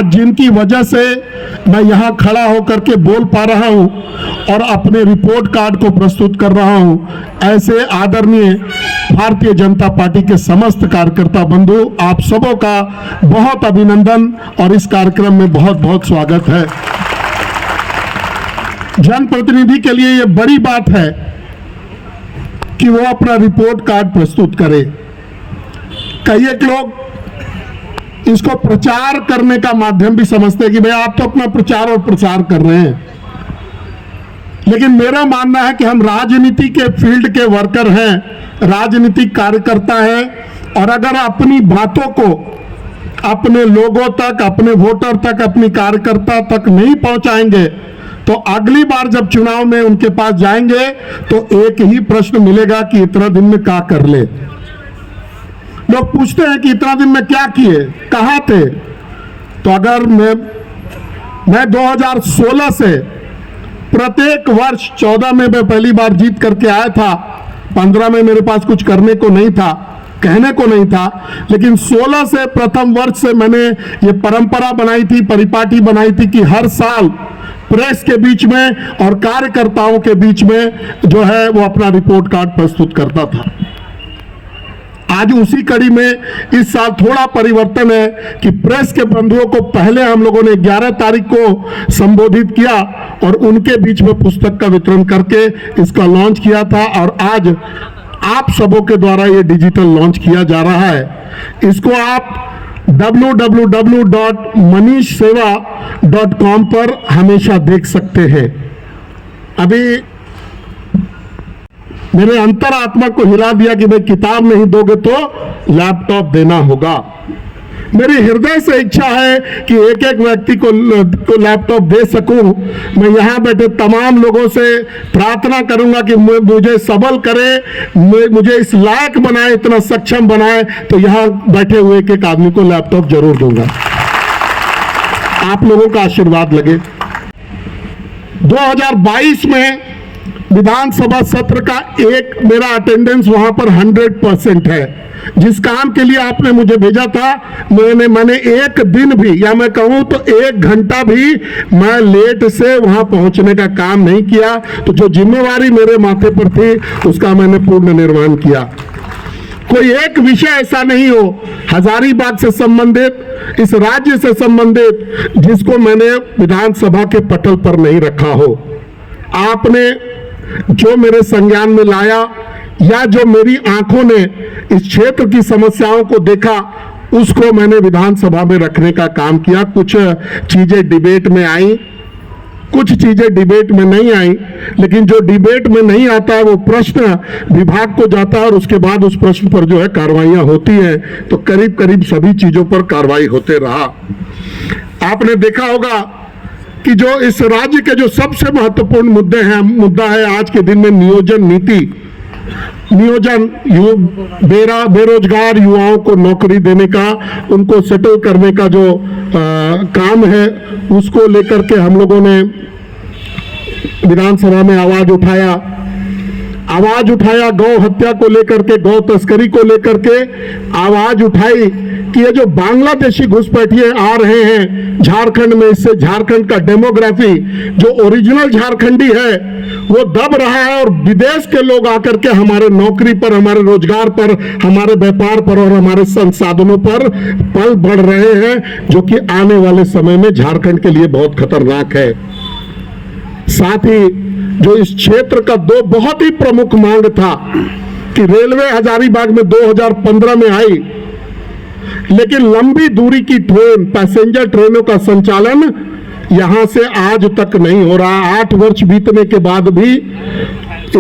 आज जिनकी वजह से मैं यहाँ खड़ा होकर के बोल पा रहा हूँ और अपने रिपोर्ट कार्ड को प्रस्तुत कर रहा हूँ, ऐसे आदरणीय भारतीय जनता पार्टी के समस्त कार्यकर्ता बंधु, आप सबों का बहुत अभिनंदन और इस कार्यक्रम में बहुत बहुत स्वागत है। जनप्रतिनिधि के लिए यह बड़ी बात है कि वो अपना रिपोर्ट कार्ड प्रस्तुत करे। कई एक लोग इसको प्रचार करने का माध्यम भी समझते हैं कि भाई आप तो अपना प्रचार और प्रसार कर रहे हैं, लेकिन मेरा मानना है कि हम राजनीति के फील्ड के वर्कर हैं, राजनीतिक कार्यकर्ता हैं, और अगर अपनी बातों को अपने लोगों तक, अपने वोटर तक, अपनी कार्यकर्ता तक नहीं पहुंचाएंगे तो अगली बार जब चुनाव में उनके पास जाएंगे तो एक ही प्रश्न मिलेगा कि इतना दिन में क्या कर ले। लोग पूछते हैं कि इतना दिन में क्या किए, कहां थे। तो अगर मैं 2016 से प्रत्येक वर्ष 14 में मैं पहली बार जीत करके आया था, 15 में मेरे पास कुछ करने को नहीं था, कहने को नहीं था, लेकिन 16 से प्रथम वर्ष से मैंने ये परंपरा बनाई थी, परिपाटी बनाई थी कि हर साल प्रेस के बीच में और कार्यकर्ताओं के बीच में जो है वो अपना रिपोर्ट कार्ड प्रस्तुत करता था। आज उसी कड़ी में इस साल थोड़ा परिवर्तन है कि प्रेस के बंधुओं को पहले हम लोगों ने 11 तारीख को संबोधित किया और उनके बीच में पुस्तक का वितरण करके इसका लॉन्च किया था, और आज आप सबों के द्वारा ये डिजिटल लॉन्च किया जा रहा है। इसको आप www.manishseva.com पर हमेशा देख सकते हैं। अभी मेरे अंतरात्मा को हिला दिया कि भाई किताब नहीं दोगे तो लैपटॉप देना होगा। मेरी हृदय से इच्छा है कि एक एक व्यक्ति को लैपटॉप दे सकूं। मैं यहाँ बैठे तमाम लोगों से प्रार्थना करूंगा कि मुझे सबल करे, मुझे इस लायक बनाए, इतना सक्षम बनाए, तो यहाँ बैठे हुए एक एक आदमी को लैपटॉप जरूर दूंगा। आप लोगों का आशीर्वाद लगे। 2022 में विधानसभा सत्र का एक मेरा अटेंडेंस वहां पर 100% है। जिस काम के लिए आपने मुझे भेजा था, मैंने एक दिन भी, या मैं कहूं तो 1 घंटा भी मैं लेट से वहां पहुंचने का काम नहीं किया। तो जो जिम्मेवारी मेरे माथे पर थी उसका मैंने पूर्ण निर्वहन किया। कोई एक विषय ऐसा नहीं हो हजारीबाग से संबंधित, इस राज्य से संबंधित, जिसको मैंने विधानसभा के पटल पर नहीं रखा हो। आपने जो मेरे संज्ञान में लाया या जो मेरी आंखों ने इस क्षेत्र की समस्याओं को देखा, उसको मैंने विधानसभा में रखने का काम किया। कुछ चीजें डिबेट में आई, कुछ चीजें डिबेट में नहीं आई, लेकिन जो डिबेट में नहीं आता है वो प्रश्न विभाग को जाता है और उसके बाद उस प्रश्न पर जो है कार्रवाइयां होती हैं। तो करीब करीब सभी चीजों पर कार्रवाई होते रहा। आपने देखा होगा कि जो इस राज्य के जो सबसे महत्वपूर्ण मुद्दा है आज के दिन में नियोजन नीति, नियोजन, बेरोजगार युवाओं को नौकरी देने का, उनको सेटल करने का जो काम है, उसको लेकर के हम लोगों ने विधानसभा में आवाज उठाया। गौ हत्या को लेकर के, गौ तस्करी को लेकर के आवाज उठाई कि ये जो बांग्लादेशी घुसपैठिए आ रहे हैं झारखंड में, इससे झारखंड का डेमोग्राफी, जो ओरिजिनल झारखंडी है, वो दब रहा है और विदेश के लोग आकर के हमारे नौकरी पर, हमारे रोजगार पर, हमारे व्यापार पर और हमारे संसाधनों पर पल बढ़ रहे हैं, जो कि आने वाले समय में झारखंड के लिए बहुत खतरनाक है। साथ ही जो इस क्षेत्र का दो बहुत ही प्रमुख मांग था कि रेलवे हजारीबाग में 2015 में आई, लेकिन लंबी दूरी की ट्रेन, पैसेंजर ट्रेनों का संचालन यहां से आज तक नहीं हो रहा। 8 वर्ष बीतने के बाद भी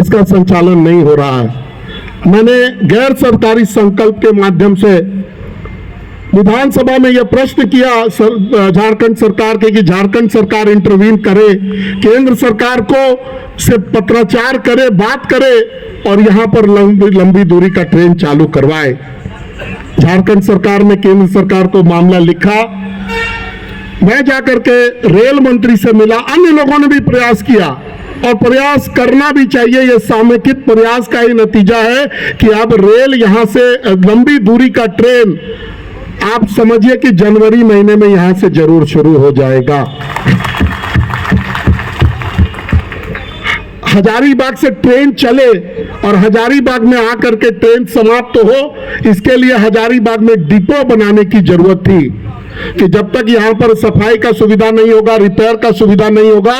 इसका संचालन नहीं हो रहा है। मैंने गैर सरकारी संकल्प के माध्यम से विधानसभा में यह प्रश्न किया झारखंड सरकार के कि झारखंड सरकार इंटरवीन करे, केंद्र सरकार को से पत्राचार करे, बात करे और यहां पर लंबी दूरी का ट्रेन चालू करवाए। झारखंड सरकार ने केंद्र सरकार को मामला लिखा। मैं जाकर के रेल मंत्री से मिला, अन्य लोगों ने भी प्रयास किया और प्रयास करना भी चाहिए। यह सामूहिक प्रयास का ही नतीजा है कि अब रेल यहां से लंबी दूरी का ट्रेन आप समझिए कि जनवरी महीने में यहां से जरूर शुरू हो जाएगा। हजारीबाग से ट्रेन चले और हजारीबाग में आकर के ट्रेन समाप्त हो, इसके लिए हजारीबाग में डिपो बनाने की जरूरत थी कि जब तक यहां पर सफाई का सुविधा नहीं होगा, रिपेयर का सुविधा नहीं होगा,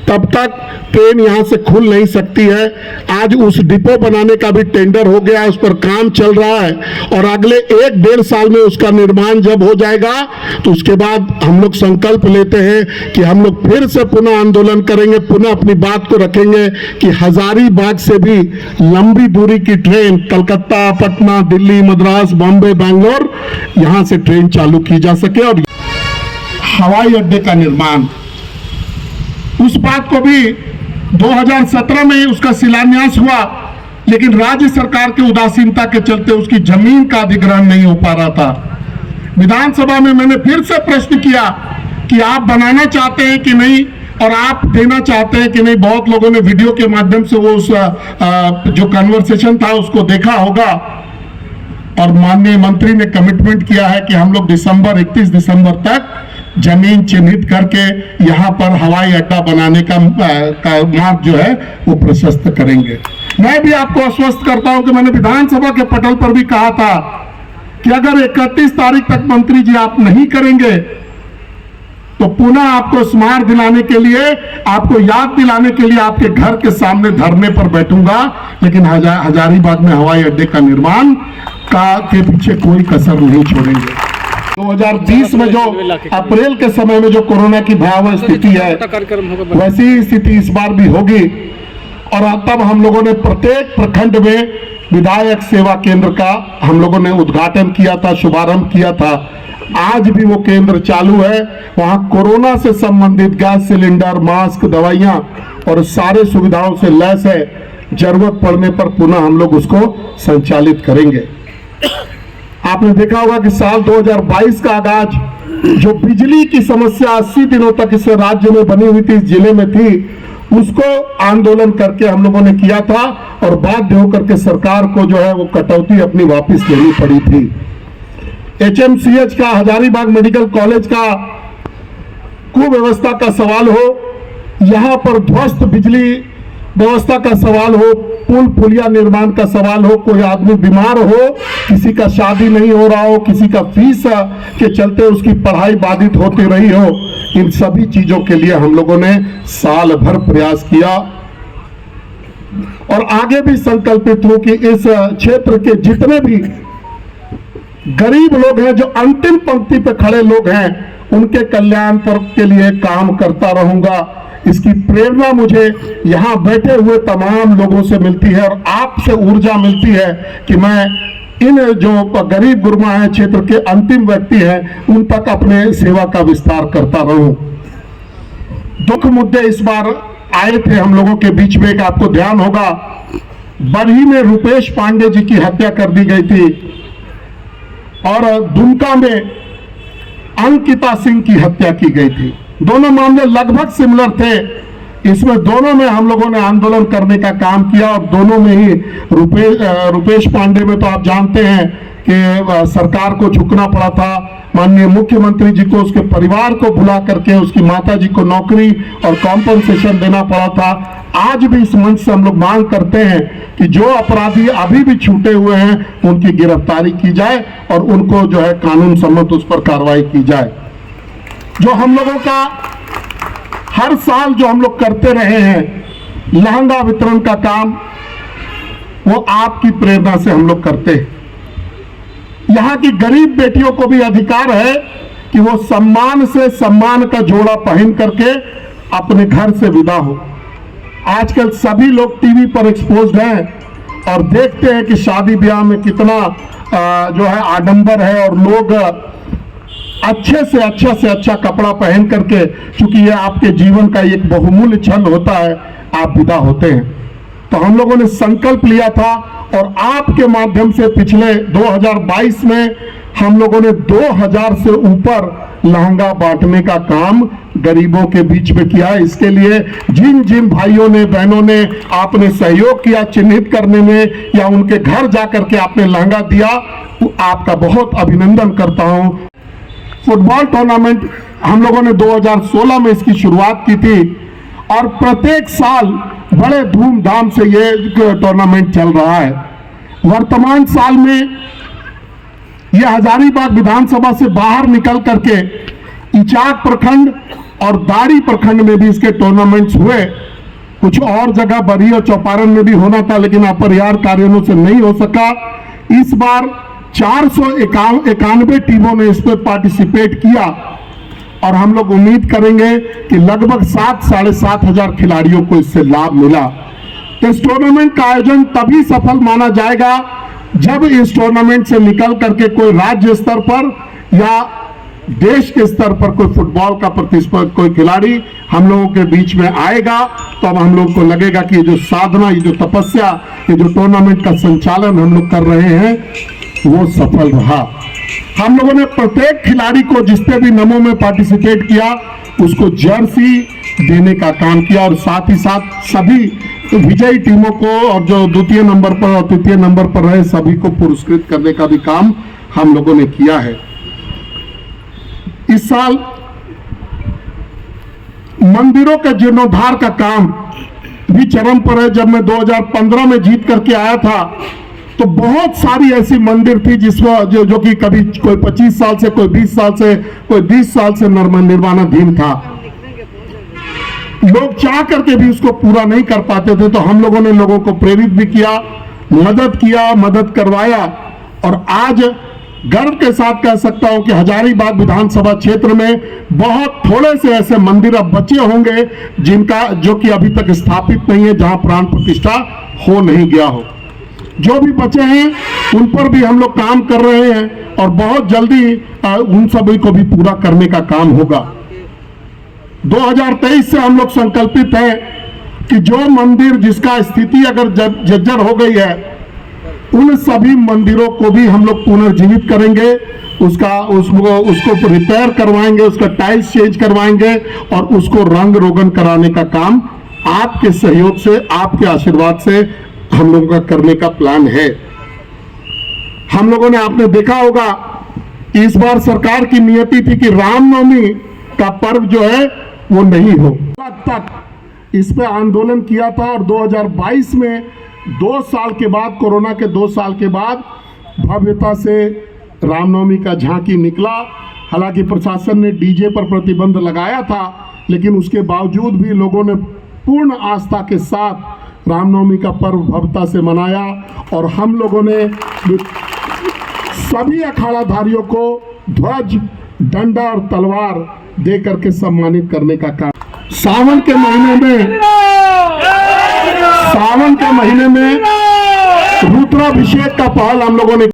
तब तक ट्रेन यहां से खुल नहीं सकती है। आज उस डिपो बनाने का भी टेंडर हो गया, उस पर काम चल रहा है और अगले 1-1.5 साल में उसका निर्माण जब हो जाएगा तो उसके बाद हम लोग संकल्प लेते हैं कि हम लोग फिर से पुनः आंदोलन करेंगे, पुनः अपनी बात को रखेंगे कि हजारीबाग से भी लंबी दूरी की ट्रेन कलकत्ता, पटना, दिल्ली, मद्रास, बॉम्बे, बैंगलोर यहां से ट्रेन चालू की जा सके। और हवाई अड्डे का निर्माण, उस बात को भी 2017 में उसका शिलान्यास हुआ, लेकिन राज्य सरकार की उदासीनता के चलते उसकी जमीन का अधिग्रहण नहीं हो पा रहा था। विधानसभा में मैंने फिर से प्रश्न किया कि आप बनाना चाहते हैं कि नहीं और आप देना चाहते हैं कि नहीं। बहुत लोगों ने वीडियो के माध्यम से वो उस जो कन्वर्सेशन था उसको देखा होगा और माननीय मंत्री ने कमिटमेंट किया है कि हम लोग 31 दिसंबर तक जमीन चिन्हित करके यहां पर हवाई अड्डा बनाने का मार्ग जो है वो प्रशस्त करेंगे। मैं भी आपको आश्वस्त करता हूं कि मैंने विधानसभा के पटल पर भी कहा था कि अगर 31 तारीख तक मंत्री जी आप नहीं करेंगे तो पुनः आपको स्मारक दिलाने के लिए, आपको याद दिलाने के लिए आपके घर के सामने धरने पर बैठूंगा, लेकिन हजारीबाग में हवाई अड्डे का निर्माण के पीछे कोई कसर नहीं छोड़ेंगे। 2020 में जो अप्रैल के समय में जो कोरोना की भयावह स्थिति है, वैसी स्थिति इस बार भी होगी और तब हम लोगों ने प्रत्येक प्रखंड में विधायक सेवा केंद्र का हम लोगों ने उद्घाटन किया था, शुभारंभ किया था। आज भी वो केंद्र चालू है। वहां कोरोना से संबंधित गैस सिलेंडर, मास्क, दवाइयां और सारे सुविधाओं से लैस है। जरूरत पड़ने पर पुनः हम लोग उसको संचालित करेंगे। आपने देखा होगा कि साल 2022 का आगाज, जो बिजली की समस्या 80 दिनों तक इस राज्य में बनी हुई थी, इस जिले में थी, उसको आंदोलन करके हम लोगों ने किया था और बाध्य होकर के सरकार को जो है वो कटौती अपनी वापस लेनी पड़ी थी। HMCH का, हजारीबाग मेडिकल कॉलेज का कुव्यवस्था का सवाल हो, यहां पर ध्वस्त बिजली व्यवस्था का सवाल हो, पुल पुलिया निर्माण का सवाल हो, कोई आदमी बीमार हो, किसी का शादी नहीं हो रहा हो, किसी का फीस के चलते उसकी पढ़ाई बाधित होती रही हो, इन सभी चीजों के लिए हम लोगों ने साल भर प्रयास किया और आगे भी संकल्पित हूं कि इस क्षेत्र के जितने भी गरीब लोग हैं, जो अंतिम पंक्ति पे खड़े लोग हैं, उनके कल्याण पर के लिए काम करता रहूंगा। इसकी प्रेरणा मुझे यहाँ बैठे हुए तमाम लोगों से मिलती है और आपसे ऊर्जा मिलती है कि मैं इन जो गरीब गुरबा है, क्षेत्र के अंतिम व्यक्ति हैं, उन तक अपने सेवा का विस्तार करता रहूं। दुख मुद्दे इस बार आए थे हम लोगों के बीच में। एक आपको ध्यान होगा, बरही में रुपेश पांडे जी की हत्या कर दी गई थी और दुमका में अंकिता सिंह की हत्या की गई थी। दोनों मामले लगभग सिमिलर थे। इसमें दोनों में हम लोगों ने आंदोलन करने का काम किया और दोनों में ही रुपेश पांडे में तो आप जानते हैं कि सरकार को झुकना पड़ा था। माननीय मुख्यमंत्री जी को, उसके परिवार को बुला करके उसकी माता जी को नौकरी और कॉम्पनसेशन देना पड़ा था। आज भी इस मंच से हम लोग मांग करते हैं कि जो अपराधी अभी भी छूटे हुए हैं उनकी गिरफ्तारी की जाए और उनको जो है कानून सम्मत उस पर कार्रवाई की जाए। जो हम लोगों का हर साल जो हम लोग करते रहे हैं लहंगा वितरण का काम, वो आपकी प्रेरणा से हम लोग करते हैं। यहाँ की गरीब बेटियों को भी अधिकार है कि वो सम्मान से सम्मान का जोड़ा पहन करके अपने घर से विदा हो। आजकल सभी लोग टीवी पर एक्सपोज्ड हैं और देखते हैं कि शादी ब्याह में कितना जो है आडंबर है और लोग अच्छे से अच्छा कपड़ा पहन करके, चूंकि ये आपके जीवन का एक बहुमूल्य क्षण होता है, आप विदा होते हैं। तो हम लोगों ने संकल्प लिया था और आपके माध्यम से पिछले 2022 में हम लोगों ने 2000 से ऊपर लहंगा बांटने का काम गरीबों के बीच में किया है। इसके लिए जिन जिन भाइयों ने, बहनों ने आपने सहयोग किया चिन्हित करने में या उनके घर जाकर के आपने लहंगा दिया, आपका बहुत अभिनंदन करता हूं। फुटबॉल टूर्नामेंट हम लोगों ने 2016 में इसकी शुरुआत की थी और प्रत्येक साल बड़े धूमधाम से ये टूर्नामेंट चल रहा है। वर्तमान साल में यह हजारीबाग विधानसभा से बाहर निकल करके इचाक प्रखंड और दाड़ी प्रखंड में भी इसके टूर्नामेंट्स हुए। कुछ और जगह बरी और चौपारण में भी होना था, लेकिन अपरिहार्य कारणों से नहीं हो सका। इस बार 491 टीमों ने इस पर पार्टिसिपेट किया और हम लोग उम्मीद करेंगे कि लगभग 7-7.5 हजार खिलाड़ियों को इससे लाभ मिला। तो इस टूर्नामेंट का आयोजन तभी सफल माना जाएगा जब इस टूर्नामेंट से निकल करके कोई राज्य स्तर पर या देश के स्तर पर कोई फुटबॉल का प्रतिस्पर्धी कोई खिलाड़ी हम लोगों के बीच में आएगा, तो अब हम लोग को लगेगा कि ये जो साधना, ये जो तपस्या, ये जो टूर्नामेंट का संचालन हम लोग कर रहे हैं वो सफल रहा। हम लोगों ने प्रत्येक खिलाड़ी को जिसने भी नमो में पार्टिसिपेट किया उसको जर्सी देने का काम किया और साथ ही साथ सभी विजयी टीमों को और जो द्वितीय नंबर पर और तृतीय नंबर पर रहे सभी को पुरस्कृत करने का भी काम हम लोगों ने किया है। इस साल मंदिरों के जीर्णोद्धार का काम भी चरम पर है। जब मैं 2015 में जीत करके आया था तो बहुत सारी ऐसी मंदिर थी जिसमें जो कि कभी कोई 25 साल से, कोई 20 साल से, कोई 20 साल से निर्माणाधीन था। लोग चाह करके भी उसको पूरा नहीं कर पाते थे, तो हम लोगों ने लोगों को प्रेरित भी किया, मदद करवाया और आज गर्व के साथ कह सकता हूं कि हजारीबाग विधानसभा क्षेत्र में बहुत थोड़े से ऐसे मंदिर अब बचे होंगे जो कि अभी तक स्थापित नहीं है, जहां प्राण प्रतिष्ठा हो नहीं गया हो। जो भी बचे हैं उन पर भी हम लोग काम कर रहे हैं और बहुत जल्दी उन सभी को भी पूरा करने का काम होगा। 2023 से हम लोग संकल्पित हैं कि जो मंदिर जिसका स्थिति अगर जर्जर हो गई है उन सभी मंदिरों को भी हम लोग पुनर्जीवित करेंगे, उसको रिपेयर करवाएंगे, उसका टाइल्स चेंज करवाएंगे और उसको रंग रोगन कराने का काम आपके सहयोग से, आपके आशीर्वाद से हम लोगों का करने का प्लान है। हम लोगों ने, आपने देखा होगा कि इस बार सरकार की नियति थी कि रामनवमी का पर्व जो है वो नहीं हो। तक इस पे आंदोलन किया था और 2022 में 2 साल के बाद, कोरोना के 2 साल के बाद भव्यता से रामनवमी का झांकी निकला। हालांकि प्रशासन ने डीजे पर प्रतिबंध लगाया था, लेकिन उसके बावजूद भी लोगों ने पूर्ण आस्था के साथ रामनवमी का पर्व भव्यता से मनाया और हम लोगों ने सभी अखाड़ाधारियों को ध्वज, डंडा और तलवार दे करके सम्मानित करने का काम। सावन के महीने में रुद्राभिषेक का पहल हम लोगों ने